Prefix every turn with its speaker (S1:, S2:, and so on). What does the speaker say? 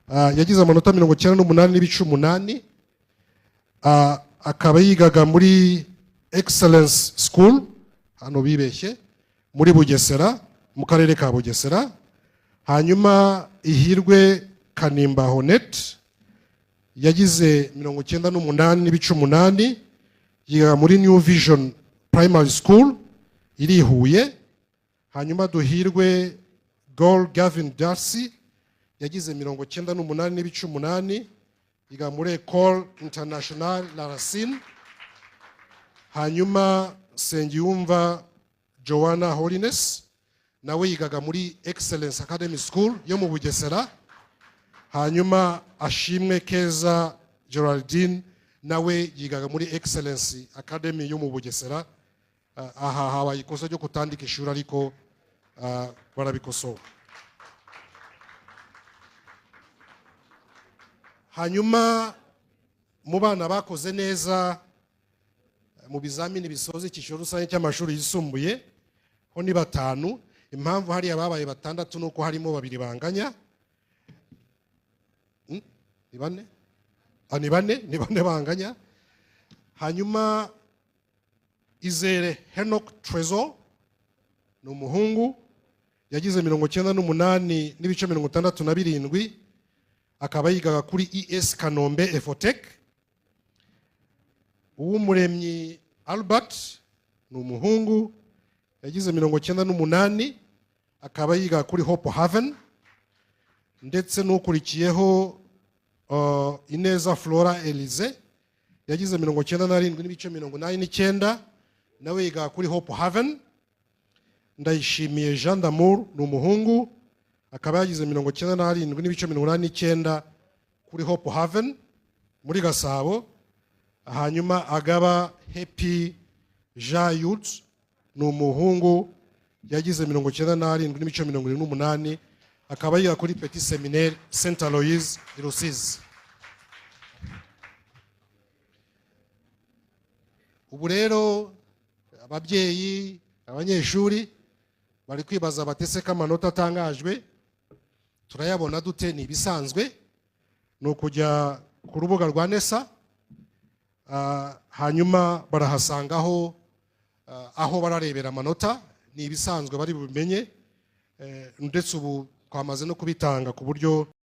S1: yagize amanota 98 n'ibice 8. Akaba yigaga muri Excellence School hano bibeshye muri Bugesera mu karere ka Bugesera. Hanyuma Ihirwe Kanimba Honette yagize 98 n'ibice 8, yigaga muri New Vision Primary School iri Huye. Hanyuma Duhirwe Gol Gavin Darcy yagize 98 n'ibice 8, yiga muri Ecole Internationale La Racine. Hanyuma Sengiyumva Joanna Holiness nawe yigaga muri Excellence Academy School yo mu Bugesera. Hanyuma Ashimwe Keza Geraldine nawe yigaga muri Excellence Academy yo mu Bugesera. Aha habaye ikosa ryo kutandika ishuri ariko barabikosoa. Hanyuma mu bana bakoze neza mu bizamini bisoza icyiciro rusange cy'amashuri yisumbuye ho ni 5. Impamvu hari ababaye 6 nuko harimo 2 banganya. Ni 4? Ni 4 banganya. Hanyuma Izere Henok Trezor ni umuhungu yagize 98 n'ibice 67, akaba yigaga kuri ES Kanombe Efotech. Uwumuremyi Albert ni umuhungu yagize 98, akaba yigaga kuri Hope Haven. Ndetse n'ukurikiyeho Ineza Flora Elize yagize 97 n'ibice 89, nawe yigaga kuri Hope Haven. Ndayishimiye Jean d'Amour ni umuhungu akaba yagize 97 n'ibice 89 kuri Hope Haven muri Gasabo. Hanyuma Agaba Happy Jean Youth ni umuhungu yagize 97 n'ibice 78, akaba yiga kuri Petit Seminaire Saint Aloys i Rusizi. Ubu rero ababyeyi abanyeshuri bari kwibaza batese ko amanota atangajwe turayabona dute? Ni ibisanzwe no kujya ku rubuga rwa NESA, hanyuma barahasangaho aho bararebera amanota. Ni ibisanzwe bari bumenye, ndetse ubu twamaze no kubitanga ku buryo